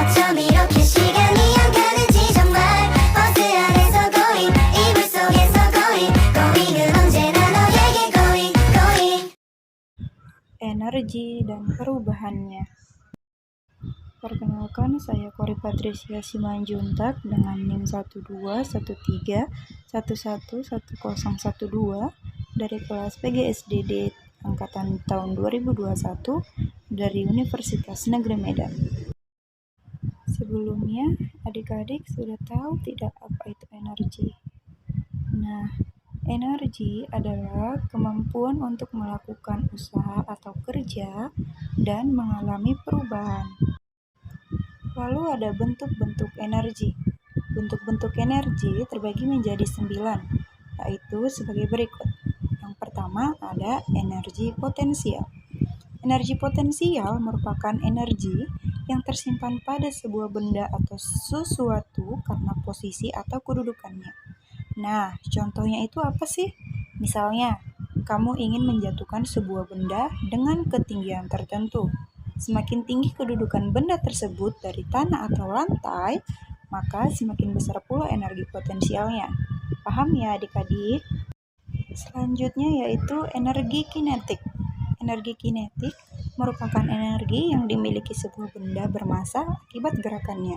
어쩜 이렇게 시간이 안 가는지 정말 버스 안에서 going 이불 속에서 going은 언제나 너에게 going. Energi dan perubahannya. Perkenalkan, saya Kori Patricia Simanjuntak dengan NIM 12121111012 dari kelas PGSDD angkatan tahun 2021 dari Universitas Negeri Medan. Sebelumnya, adik-adik sudah tahu tidak apa itu energi? Nah, energi adalah kemampuan untuk melakukan usaha atau kerja dan mengalami perubahan. Lalu ada bentuk-bentuk energi. Bentuk-bentuk energi terbagi menjadi 9, yaitu sebagai berikut. Yang pertama ada energi potensial. Energi potensial merupakan energi yang tersimpan pada sebuah benda atau sesuatu karena posisi atau kedudukannya. Nah, contohnya itu apa sih? Misalnya, kamu ingin menjatuhkan sebuah benda dengan ketinggian tertentu. Semakin tinggi kedudukan benda tersebut dari tanah atau lantai, maka semakin besar pula energi potensialnya. Paham ya adik-adik? Selanjutnya yaitu energi kinetik. Energi kinetik merupakan energi yang dimiliki sebuah benda bermassa akibat gerakannya.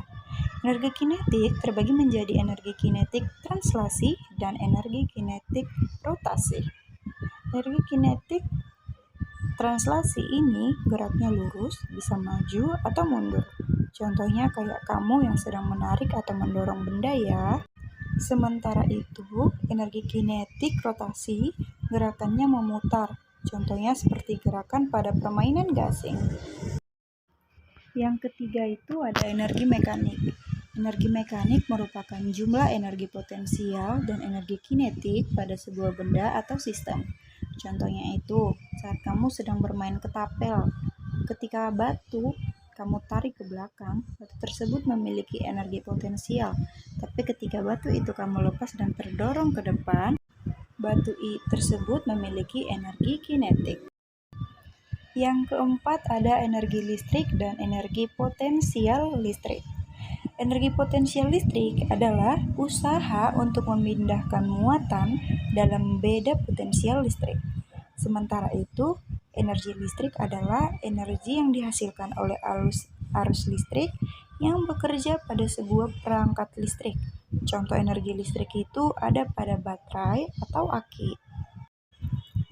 Energi kinetik terbagi menjadi energi kinetik translasi dan energi kinetik rotasi. Energi kinetik translasi ini geraknya lurus, bisa maju atau mundur. Contohnya kayak kamu yang sedang menarik atau mendorong benda ya. Sementara itu, energi kinetik rotasi gerakannya memutar. Contohnya seperti gerakan pada permainan gasing. Yang ketiga itu ada energi mekanik. Energi mekanik merupakan jumlah energi potensial dan energi kinetik pada sebuah benda atau sistem. Contohnya itu, saat kamu sedang bermain ketapel, ketika batu kamu tarik ke belakang, batu tersebut memiliki energi potensial. Tapi ketika batu itu kamu lepas dan terdorong ke depan, batu tersebut memiliki energi kinetik. Yang keempat ada energi listrik dan energi potensial listrik. Energi potensial listrik adalah usaha untuk memindahkan muatan dalam beda potensial listrik. Sementara itu, energi listrik adalah energi yang dihasilkan oleh arus listrik yang bekerja pada sebuah perangkat listrik. Contoh energi listrik itu ada pada baterai atau aki.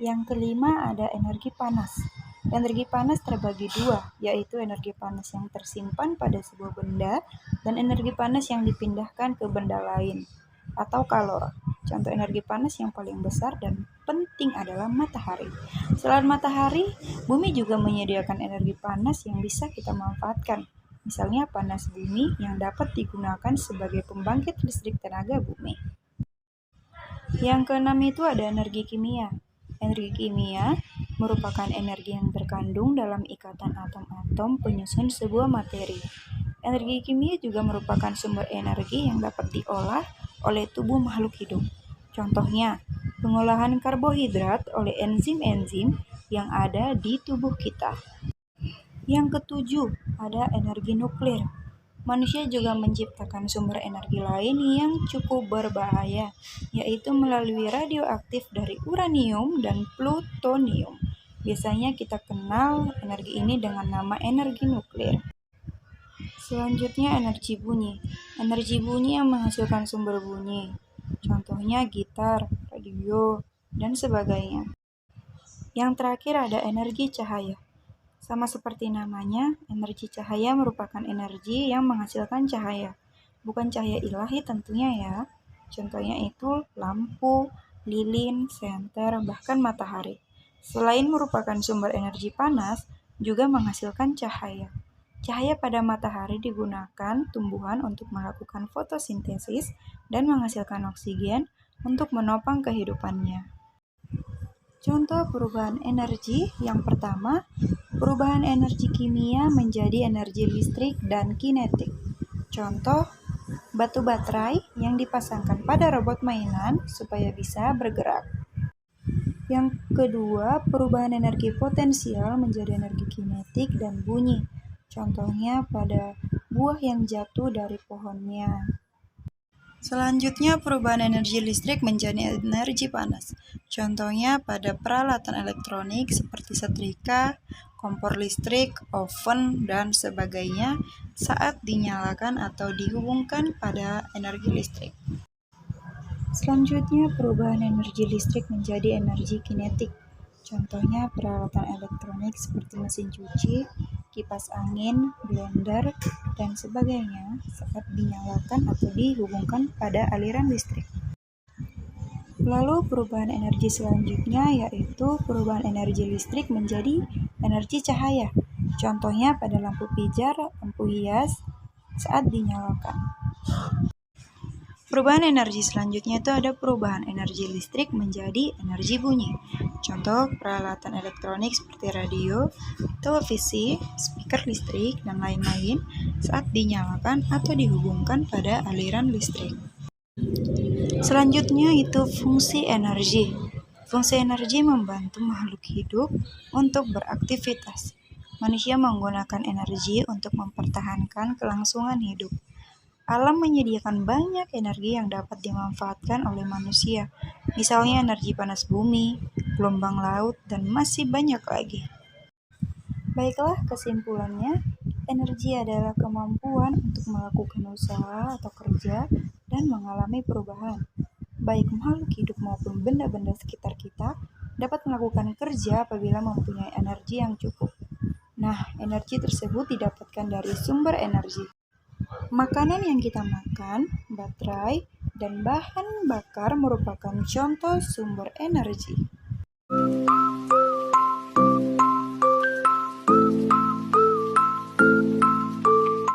Yang kelima ada energi panas. Energi panas terbagi dua, yaitu energi panas yang tersimpan pada sebuah benda dan energi panas yang dipindahkan ke benda lain, atau kalor. Contoh energi panas yang paling besar dan penting adalah matahari. Selain matahari, bumi juga menyediakan energi panas yang bisa kita manfaatkan. Misalnya panas bumi yang dapat digunakan sebagai pembangkit listrik tenaga bumi. Yang keenam itu ada energi kimia. Energi kimia merupakan energi yang terkandung dalam ikatan atom-atom penyusun sebuah materi. Energi kimia juga merupakan sumber energi yang dapat diolah oleh tubuh makhluk hidup. Contohnya, pengolahan karbohidrat oleh enzim-enzim yang ada di tubuh kita. Yang ketujuh, ada energi nuklir. Manusia juga menciptakan sumber energi lain yang cukup berbahaya, yaitu melalui radioaktif dari uranium dan plutonium. Biasanya kita kenal energi ini dengan nama energi nuklir. Selanjutnya energi bunyi. Energi bunyi yang menghasilkan sumber bunyi. Contohnya gitar, radio, dan sebagainya. Yang terakhir ada energi cahaya. Sama seperti namanya, energi cahaya merupakan energi yang menghasilkan cahaya. Bukan cahaya ilahi tentunya ya. Contohnya itu lampu, lilin, senter, bahkan matahari. Selain merupakan sumber energi panas, juga menghasilkan cahaya. Cahaya pada matahari digunakan tumbuhan untuk melakukan fotosintesis dan menghasilkan oksigen untuk menopang kehidupannya. Contoh perubahan energi yang pertama, perubahan energi kimia menjadi energi listrik dan kinetik. Contoh, batu baterai yang dipasangkan pada robot mainan supaya bisa bergerak. Yang kedua, perubahan energi potensial menjadi energi kinetik dan bunyi. Contohnya pada buah yang jatuh dari pohonnya. Selanjutnya, perubahan energi listrik menjadi energi panas. Contohnya pada peralatan elektronik seperti setrika, kompor listrik, oven, dan sebagainya saat dinyalakan atau dihubungkan pada energi listrik. Selanjutnya, perubahan energi listrik menjadi energi kinetik. Contohnya peralatan elektronik seperti mesin cuci, kipas angin, blender, dan sebagainya saat dinyalakan atau dihubungkan pada aliran listrik. Lalu perubahan energi selanjutnya yaitu perubahan energi listrik menjadi energi cahaya. Contohnya pada lampu pijar, lampu hias saat dinyalakan. Perubahan energi selanjutnya itu ada perubahan energi listrik menjadi energi bunyi. Contoh peralatan elektronik seperti radio, televisi, speaker listrik, dan lain-lain saat dinyalakan atau dihubungkan pada aliran listrik. Selanjutnya itu fungsi energi. Fungsi energi membantu makhluk hidup untuk beraktivitas. Manusia menggunakan energi untuk mempertahankan kelangsungan hidup. Alam menyediakan banyak energi yang dapat dimanfaatkan oleh manusia, misalnya energi panas bumi, gelombang laut, dan masih banyak lagi. Baiklah, kesimpulannya, energi adalah kemampuan untuk melakukan usaha atau kerja dan mengalami perubahan. Baik makhluk hidup maupun benda-benda sekitar kita dapat melakukan kerja apabila mempunyai energi yang cukup. Nah, energi tersebut didapatkan dari sumber energi. Makanan yang kita makan, baterai, dan bahan bakar merupakan contoh sumber energi.